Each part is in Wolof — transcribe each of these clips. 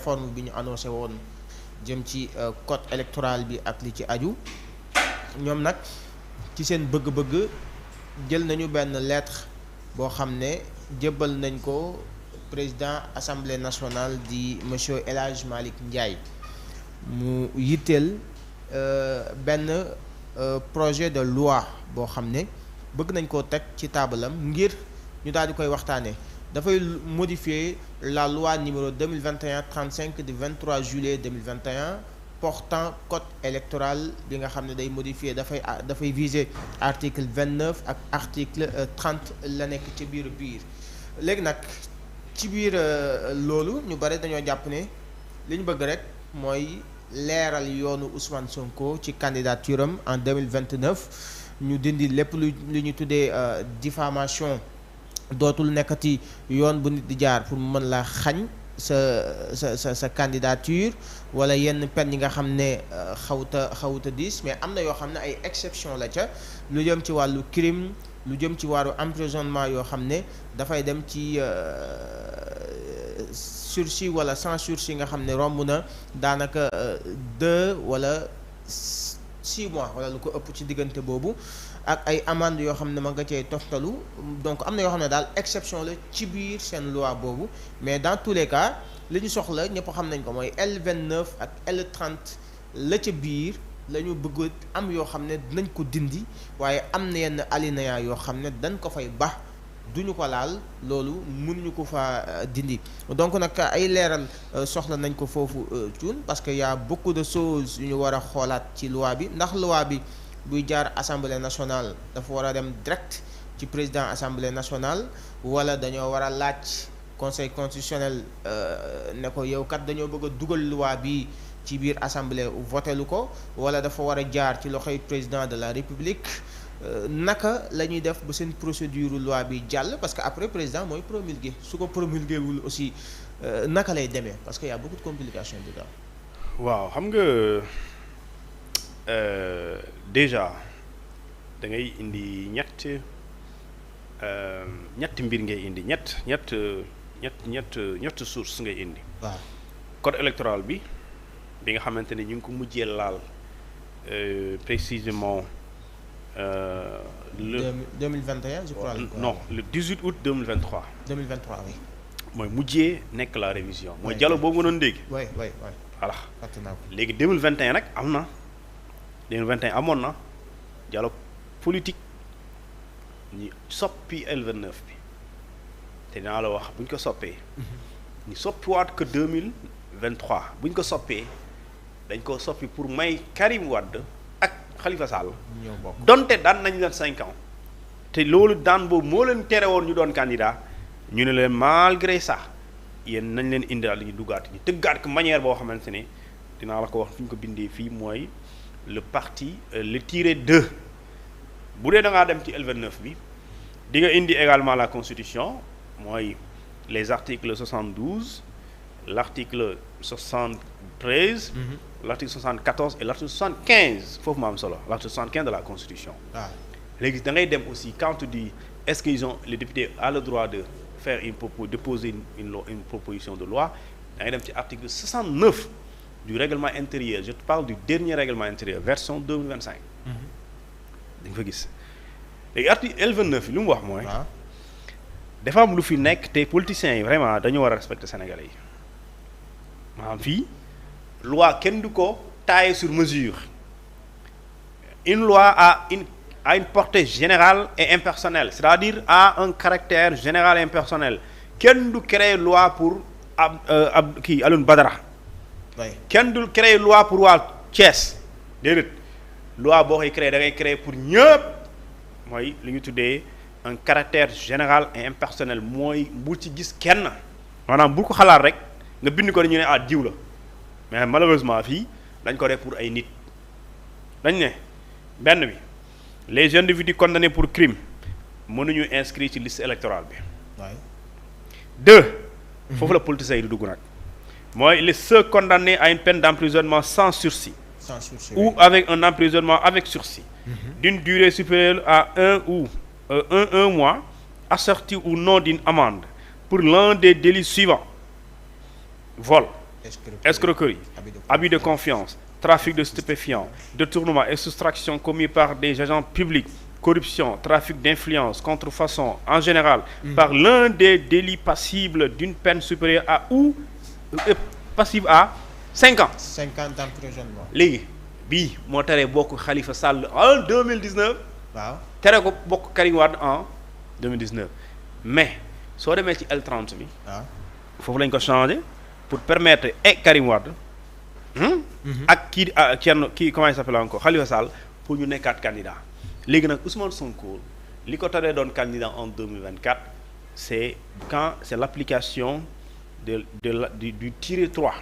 réforme bi ñu annoncé woon jëm ci code électoral bi ak li ci aju ñoom nag ci seen bëgg-bëgg jël nañu benn lettre boo xam ne jébbal nañ ko président assemblée nationale di monsieur El Hadj Malick Ndiaye mu yitteel benn projet de loi boo xam ne bëgg nañ koo teg ci taabalam ngir ñu daal di koy waxtaanee dafay modifier la loi numéro 2021-35 du 23 juillet 2021 portant code électoral bi nga xam ne day modifier dafay viser article 29 ak article 30 la nekk ci biir léegi nag ci biir loolu ñu bari dañoo jàpp ne li ñu bëgg rek mooy leeral yoonu Ousmane Sonko ci candidature am en 2029 ñu dindi lépp lu ñu tuddee diffamation dootul nekkati yoon bu nit di jaar pour mu mën la xañ sa candidature wala yenn peine yi nga xam ne xawuta diis mais am na yoo xam ne ay exception la ca lu jëm ci wàllu crime lu jëm ci wàllu emprisonnement yoo xam ne dafay dem ci sursis wala sans sursis nga xam ne romb na daanaka 2 wala 6 mois wala lu ko ëpp ci diggante boobu ak ay amende yoo xam ne ma nga cay toftalu donc am na yoo xam ne daal exception la ci biir seen loi boobu mais dans tous les cas li ñu soxla ñëpp xam nañ ko mooy L29 ak L30 la ca biir la ñu bëgg am yoo xam ne dinañ ko dindi waaye am na yenn alinéa yoo xam ne dañ ko fay baax duñu ko laal loolu mënuñu ko fa dindi donc nag ay leeral soxla nañ ko foofu cuun parce que y a beaucoup de choses yu ñu war a xoolaat ci loi bi ndax loi bi buy jaar assemblée nationale dafa war a dem direct ci président assemblée nationale wala dañoo war a laaj conseil constitutionnel ne ko yow kat dañoo bëgg a dugal loi bi ci biir assemblée voté lu ko wala dafa war a jaar ci loxoy président de la république naka la ñuy def ba seen procédure loi bi jàll parce que après président mooy promulguer su ko promulguer wul aussi naka lay demee parce que y a beaucoup de complications dedans. waaw xam nga déjà da ngay indi ñetti mbir ngay indi ñett source ngay indi. waaw code électoral bi nga xamante ne ñu ngi ko mujjee laal précisément. Le 2021 je crois. Non, le 18 août 2023. 2023 oui. mooy mujjee nekk la révision. mooy dialogue boobu nga doon dégg. oui. voilà léegi 2021 nag am na 2021 amoon na dialogue politique ñu soppi L29 bi te dinaa la wax bu ñu ko soppee. ñu soppiwaat que 2023 bu ñu ko soppee dañ ko soppi pour may Karim Wade. Khalifa Sall donte daan nañ leen 5 ans te loolu daan boobu moo leen tere woon ñu doon candidat ñu ne leen malgré ça yéen nañ leen indiwaat li ñu duggaat ñu tëggaat ko manière boo xamante ne dinaa la ko wax fi ñu ko bindee fii mooy le parti le tiré 2 bu dee da ngaa dem ci L29 bi di nga indi également la constitution mooy les articles 72 l'article 73. L'article 74 et l'article 75 foofu ma am solo l'article 75 de la constitution. léegi da ngay dem aussi quand tu dis est-ce qu'ils ont les députés ont le droit de faire déposer une proposition de loi da ngay dem ci article 69 du règlement intérieur je te parle du dernier règlement intérieur version 2025. da nga fa gis léegi article L29 lu mu wax mooy. dafa am lu fi nekk te politiciens yi vraiment dañu war a respecter Sénégalais yi maanaam fii. loi kenn du ko tailler sur mesure une loi a une portée générale et impersonnelle c'est-à-dire a un caractère général et impersonnel kenn du créer loi pour kii Alioune Badara kenn du créer loi pour waa Thiès déedéet loi boo koy créer da ngay créer pour ñëpp mooy li ñu tuddee un caractère général et impersonnel mooy bu ci gis kenn maanaam bu ko xalaat rek nga bind ko ñu ne diw la mais malheureusement fii dañ ko def pour ay nit dañ ne benn bi les individus condamnés pour crime mënuñu inscrire ci liste électorale bi. deux. foofu la politiciens yi du dugg nag mooy ceux condamnés à une peine d'emprisonnement sans sursis. Ou avec un emprisonnement avec sursis. D'une durée supérieure à un mois assorti ou non d'une amende pour l'un des délits suivants: vol. escroquerie, abus de confiance, trafic de stupéfiants, détournement et soustraction commis par des agents publics, corruption, trafic d'influence, contrefaçon, en général, par l'un des délits passibles d'une peine supérieure à ou passible à 5 ans. 5 ans d'emprisonnement. léegi bii moo teree bokk Khalifa Sall en 2019. waaw tere ko bokk Karim Wade en 2019 mais soo demee ci L30 bi. waaw foofu lañ ko changé pour permettre Karim Wade. ak kii kii comment il s'appelle encore Khalifa Sall pour ñu nekkaat candidat léegi nag Ousmane Sonko li ko teree doon candidat en 2024 c'est l'application du tiré 3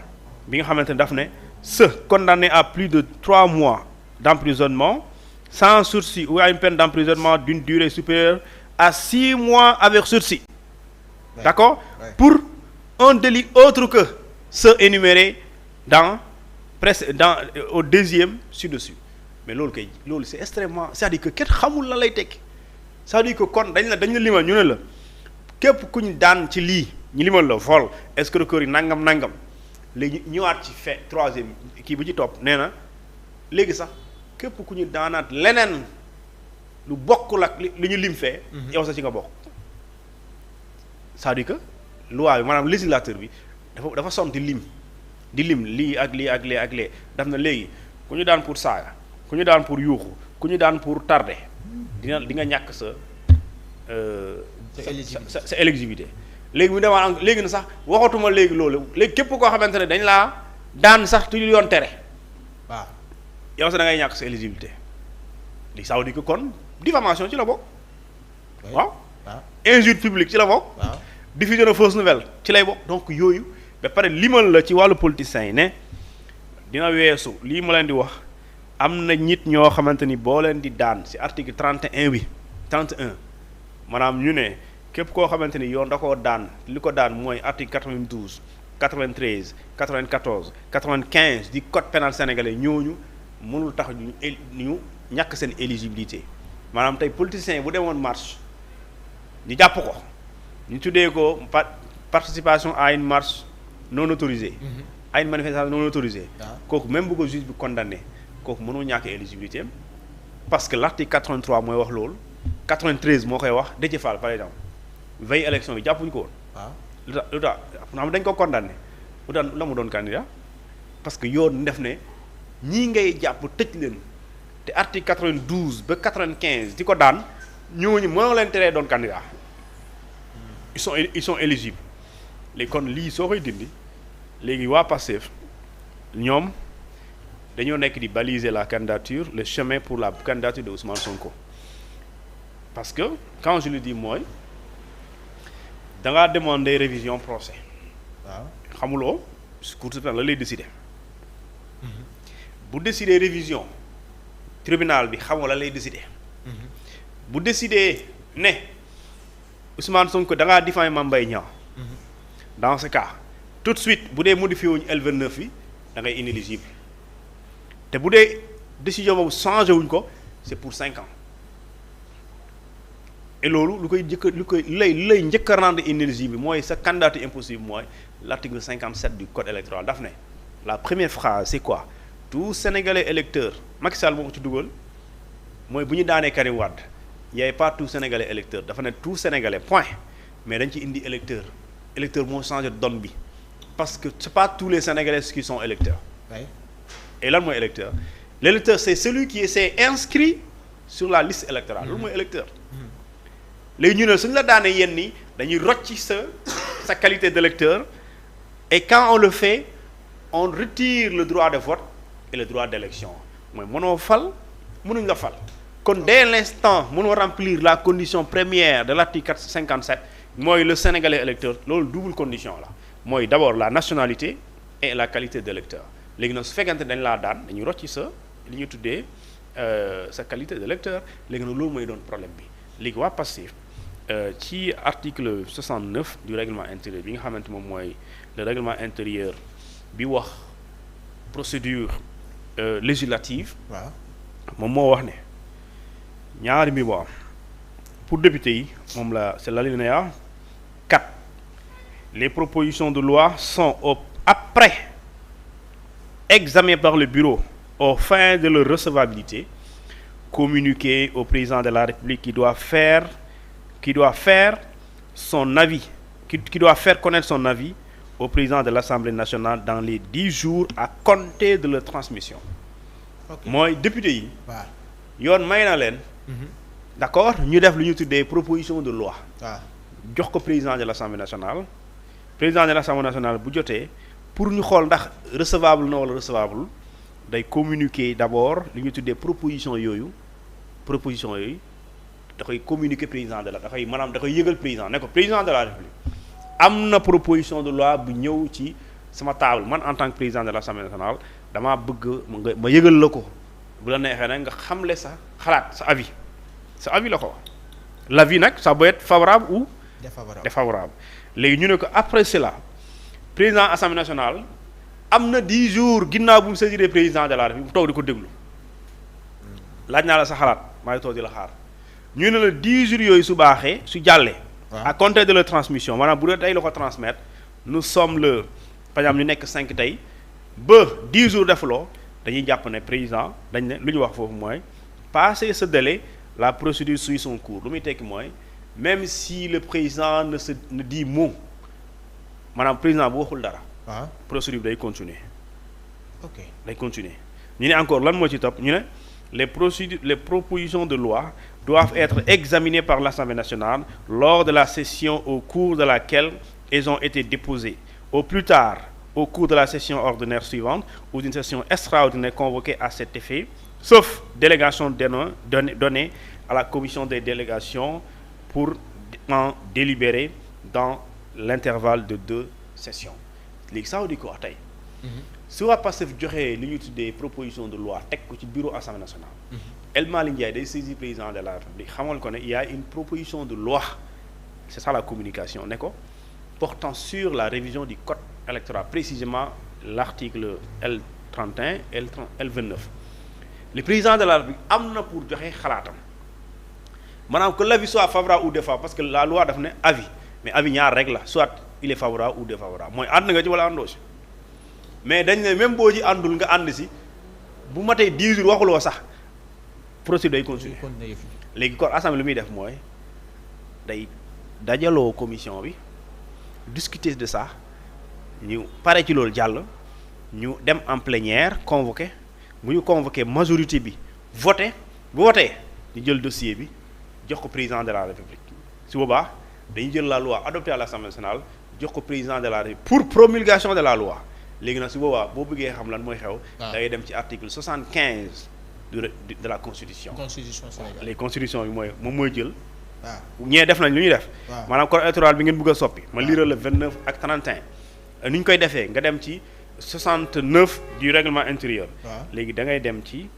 bi nga xamante ne daf ne ceux condamnés à plus de 3 mois d'emprisonnement sans sursis ou à une peine d'emprisonnement d'une durée supérieure à 6 mois avec sursis. Ouais. D'accord? Ouais. Pour un délit autre que ceux énumérés au deuxième ci-dessus. Mais loolu c'est extrêmement, c'est-à-dire que kenn xamul la lay tekki. C'est-à-dire que kon dañ la limal ñu ne la képp ku ñu daan ci lii ñu limal la vol escroquerie nangam léegi ñëwaat ci troisième kii bu ci topp nee na léegi sax képp ku ñu daanaat leneen lu bokkul ak li ñu lim fee. yow sax ci nga bokk. c'est-à-dire que loi bi maanaam législateur bi dafa sonn di lim lii ak lee daf na léegi ku ñu daan pour saaga ku ñu daan pour yuuxu ku ñu daan pour tardé di nga ñàkk sa éligibilité léegi mu demaat léegi na sax waxatuma léegi loolu léegi képp koo xamante ne dañ laa daan sax tu yoon tere waaw yow sax da ngay ñàkk sa éligibilité li ça veut dire que kon diffamation ci la bokk waaw injure publique ci la bokk diffusion de fausse nouvelle ci lay bokk donc yooyu ba pare limal la ci wàllu politiciens yi ne dina weesu lii ma leen di wax am na nit ñoo xamante ni boo leen di daan ci article 31 bi 31 maanaam ñu ne képp koo xamante ni yoon da koo daan li ko daan mooy article 92 93 94 95 du code pénal sénégalais ñooñu mënul tax ñu ñàkk seen éligibilité maanaam tey politiciens yi bu demoon marche ñu jàpp ko ñu tuddee ko participation à une marche non autorisée. à une manifestation non autorisée. kooku même bu ko juge bi condamné kooku mënoo ñàkk éligibilité parce que l'article 83 mooy wax loolu 93 moo koy wax Déthié Fall par exemple veille élection yi jàppuñu ko woon. waaw lu tax dañ ko condamné lu tax la mu doon candidat parce que yoon def ne ñii ngay jàpp tëj leen te article 92 ba 95 di ko daan ñooñu mënoo leen teree doon candidat ils sont éligibles léegi kon lii soo koy dindi léegi waa Pastef ñoom dañoo nekk di baliser la candidature le chemin pour la candidature de Ousmane Sonko parce que quand je le dis mooy da ngaa demander révision procès. waaw xamuloo Cour suprême la lay décider. bu décider révision tribunal bi xamoo la lay décider. bu décider ne Ousmane Sonko da ngaa diffamer Mame Mbaye Niang. dans ce cas tout de suite bu dee modifié wuñu L29 bi da ngay inéligible te bu dee décision boobu changé wuñ ko c'est pour 5 ans et loolu lay njëkk a rendre inéligible mooy sa candidature impossible mooy l'article 57 du code électoral daf ne la première phrase c'est quoi tout Sénégalais électeur Macky Sall moo ko ci dugal mooy bu ñu daanee Karim Wade y avait pas tout Sénégalais électeur dafa ne tout Sénégalais point mais dañ ci indi électeur moo changé donne bi parce que c'est pas tous les Sénégalais qui sont électeurs. Oui. Et lan mooy électeur l'électeur c'est celui qui s'est inscrit sur la liste électorale loolu mooy électeur léegi ñu ne suñu la daanee yenn ni dañuy rocci sa qualité d'électeur et quand on le fait on retire le droit de vote et le droit d'élection mooy mënoo fal mënuñ la fal kon dès l'instant mënoo remplir la condition première de l'article 57 mooy le Sénégalais électeur loolu double condition la mooy d'abord la nationalité et la qualité d'électeur léegi nag su fekkente dañ laa daan dañuy rocci sa li ñuy tuddee sa qualité d'électeur léegi nag loolu mooy doon problème bi léegi waa Pastef ci article 69 du règlement intérieur bi nga xamante moom mooy le règlement intérieur bi wax procédure législative waaw moom moo wax ne ñaari mbir moo am pour député yi moom la c'est l'alinéa 4 les propositions de loi sont après examinés par le bureau aux fins de leur recevabilité, communiqués au président de la République qui doit faire son avis, qui doit faire connaître son avis au président de l'Assemblée nationale dans les 10 jours à compter de leur transmission. mooy député yi. waaw yoon may na leen. d'accord ñu def lu ñu tuddee proposition de loi. waaw jox ko président de l'Assemblée nationale. président de l'Assemblée nationale bu jotee pour ñu xool ndax recevable na wala recevable day communiquer d'abord li ñu tuddee proposition yooyu da koy communiquer président de la da koy yëgal président ne ko président de la République am na proposition de loi bu ñëw ci sama table man en tant que président de l'Assemblée nationale damaa bëgg ma yëgal la ko bu la neexee nag nga xamle sa xalaat sa avis la ko wax l'avis nag ça peut être favorable ou défavorable léegi ñu ne ko après cela président Assemblée nationale am na 10 jours ginnaaw bu mu saisiré président de la République mu toog di ko déglu laaj naa la sa xalaat maa ngi toog di la xaar ñu ne la 10 jours yooyu su baaxee su jàllee. à compter de la transmission maanaam bu dee tey la ko transmettre nous sommes le par exemple ñu nekk 5 tey ba 10 jours defuloo dañuy jàpp ne président dañ ne lu ñu wax foofu mooy passer ce délai la procédure suit son cours lu muy tekki mooy même si le président ne dit mot maanaam président bu waxul dara. procédure day continuer. ok day continuer ñu ne encore lan moo ci topp ñu ne les propositions de loi doivent être examinées par l'Assemblée nationale lors de la session au cours de laquelle elles ont été déposées, au plus tard au cours de la session ordinaire suivante ou d'une session extraordinaire convoquée à cet effet, sauf délégation donnée à la commission des délégations pour en délibérer dans l'intervalle de 2 sessions. léegi ça veut dire quoi tey su waa Pastef joxee li ñu tuddee proposition de loi teg ko ci bureau Assemblée nationale. El Malick Ndiaye day saisir président de la République xamal ko ne il y a une proposition de loi c'est ça la communication ne ko portant sur la révision du code électoral précisément l'article L31 L29 le président de la République am na pour joxe xalaatam maanaam que l'avis soit favorable ou défavorable parce que la loi daf ne avis mais avis ñaar rek la soit il est favorable ou défavorable mooy ànd nga ci wala àndoo ci mais dañ ne même boo ci àndul nga ànd si bu matee 10 jours waxuloo sax procédure day continuer léegi kon assemblée lu muy def mooy day dajaloo commission bi discuter de ça ñu pare ci loolu jàll ñu dem en plénière convoqué bu ñu convoqué majorité bi voté bu voté ñu jël dossier bi jox ko président de la République su boobaa dañuy jël la loi adoptée à l'Assemblée nationale jox ko président de la République pour promulgation de la loi léegi nag su boobaa boo bëggee xam lan mooy xew. da ngay dem ci article 75 de la constitution. constitution sénégalaise les constitution bi moom mooy jël. waaw ñee def nañ lu ñuy def. waaw maanaam code électoral bi ngeen bëgg a soppi. ma lire le 29 ak 31. ni ñu koy defee nga dem ci 69 du règlement intérieur. léegi da ngay dem ci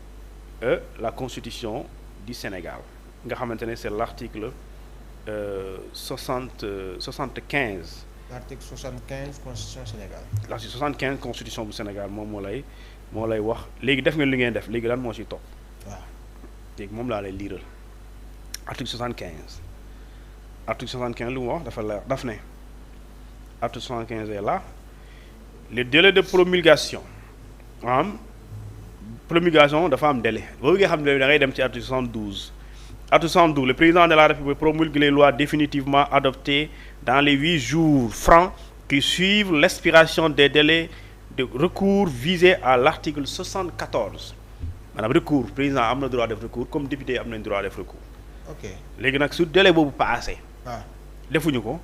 la constitution du Sénégal nga xamante ne c'est l'article 75. l'article 75 constitution Sénégal. l'article 75 constitution bu Sénégal moom moo lay wax léegi def ngeen li ngeen def léegi lan moo ciy topp. waaw léegi moom laa lay liiral article 75 article 75 lu mu wax dafa leer daf ne article 75 est là le délai de promulgation dafa am délai boo bëggee xam ne da ngay dem ci article 72. Article 72, le président de la République promulgue les lois définitivement adoptées dans les 8 jours francs qui suivent l'expiration des délais de recours visés à l'article 74. maanaam recours président am na droit def recours comme député am nañ droit def recours. ok léegi nag su délai boobu passé. defuñu ko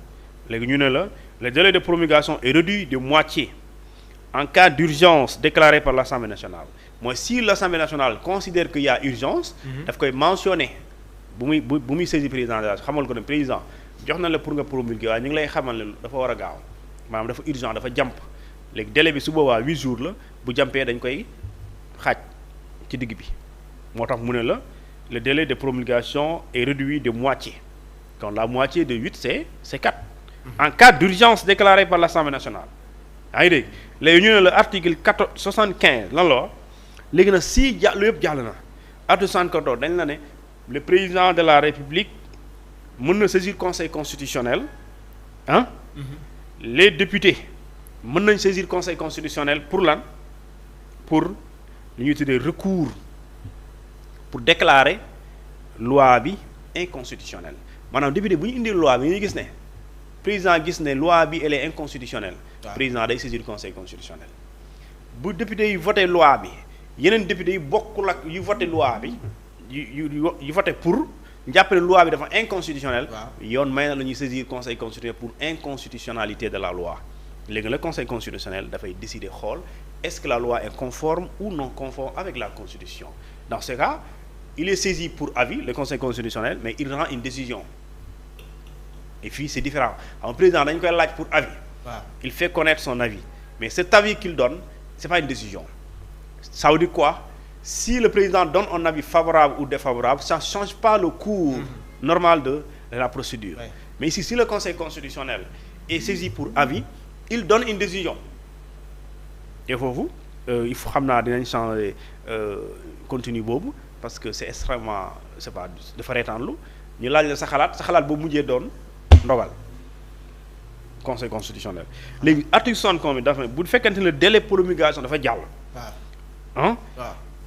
léegi ñu ne la le délai de promulgation est réduit de moitié en cas d'urgence déclarée par l'Assemblée nationale mooy si l'Assemblée nationale considère qu'il y a urgence. daf koy mentionner. bu muy saisir président de la xamal ko ne président jox na la pour nga promulguer waaye ñu ngi lay xamal ne dafa war a gaaw maanaam dafa urgent dafa jàmp léegi délai bi su boobaa 8 jours la bu jàmpee dañ koy xaaj ci digg bi moo tax mu ne la le délai de promulgation est réduit de moitié donc la moitié de 8 c'est 4 en cas d'urgence déclarée par l'Assemblée nationale yaa ngi dégg léegi ñu ne la article 75 lan la wax léegi nag si lu yëpp jàll na article 74 dañ la ne le président de la République mën na saisir conseil constitutionnel les députés mën nañ saisir conseil constitutionnel pour lan pour lu ñuy tuddee recours pour déclarer loi bi inconstitutionnelle maanaam député bu ñu indi loi bi ñuy gis ne président gis ne loi bi elle est inconstitutionnelle. président day saisir conseil constitutionnel. bu député yi voté loi bi yeneen député yi bokkul ak yu voté loi bi yu voté pour jàpp ne loi bi dafa inconstitutionnel. yoon may na la ñuy saisir conseil constitutionnel pour inconstitutionnalité de la loi. léegi le conseil constitutionnel dafay décider xool est-ce que la loi est conforme ou non conforme avec la constitution. Dans ce cas il est saisi pour avis le conseil constitutionnel mais il rend une décision. Et puis c'est différent un président dañ koy laaj pour avis. Il fait connaître son avis mais cet avis qu'il donne c'est pas une décision. Ça veut dire quoi? Si le président donne un avis favorable ou défavorable ça ne change pas le cours normal de la procédure. Mais ici si le conseil constitutionnel est saisi pour avis il donne une décision. Et foofu il faut xam naa dinañ changer contenu boobu parce que c'est extrêmement c'est pas dafa reetaanlu ñu laaj la sa xalaat boobu mujjee doon ndogal conseil constitutionnel. léegi article 60 bi dafa bu fekkente ne le délai de promulgation dafa jàll.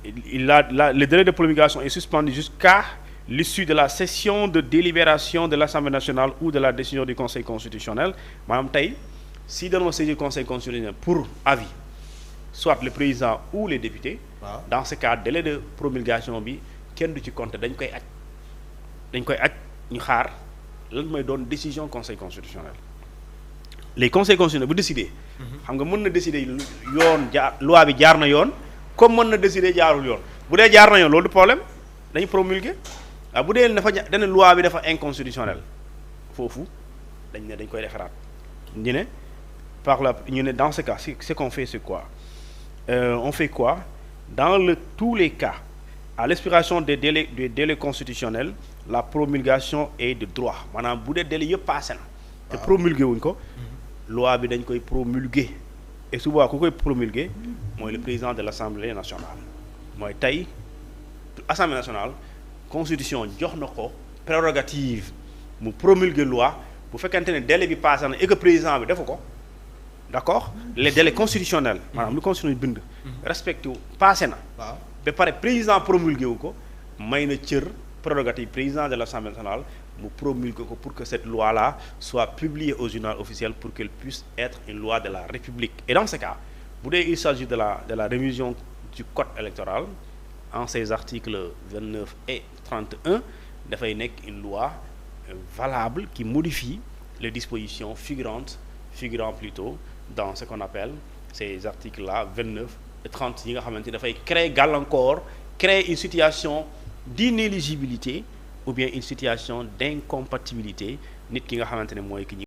Le délai de promulgation est suspendu jusqu'à l'issue de la session de délibération de l'Assemblée nationale ou de la décision du conseil constitutionnel maanaam tey si dañoo saisir conseil constitutionnel pour avis soit le président ou les députés. Dans ce cas délai de promulgation bi kenn du ci compter dañ koy aj ñu xaar lan mooy doon décision conseil constitutionnel. Les conseils constitutionnels bu décider. xam nga mën na décider yoon loi bi jaar na yoon comme mën na décider jaarul yoon bu dee jaar na yoon loolu du problème dañu promulguer bu dee dañ loi bi dafa inconstitutionnel foofu dañ koy defaraat ñu ne dans ce cas ce qu'on fait c'est quoi on fait quoi dans tous les cas à l'expiration des délais constitutionnels la promulgation est de droit maanaam bu dee délai yëpp passé na te promulgué wuñ ko loi bi dañ koy promulguer et souvent ku koy promulguer mooy le président de l'Assemblée nationale mooy tey Assemblée nationale constitution jox na ko prérogative mu promulguer loi bu fekkente ne délai bi passé na et que président bi defu ko d'accord les délais constitutionnels maanaam lu constitution bind respecté wu passé na ba pare président promulgué wu ko may na cër prérogative président de l'Assemblée nationale mu promulgué ko pour que cette loi là soit publiée au journal officiel pour qu'elle puisse être une loi de la République. Et dans ce cas bu dee il s'agit de la révision du code électoral en ses articles 29 et 31 dafay nekk une loi valable qui modifie les dispositions figurant plutôt dans ce qu'on appelle ces articles-là 29 et 30 yi nga xamante ni dafay créer une situation d'inéligibilité ou bien une situation d'incompatibilité nit ki nga xamante ne mooy ki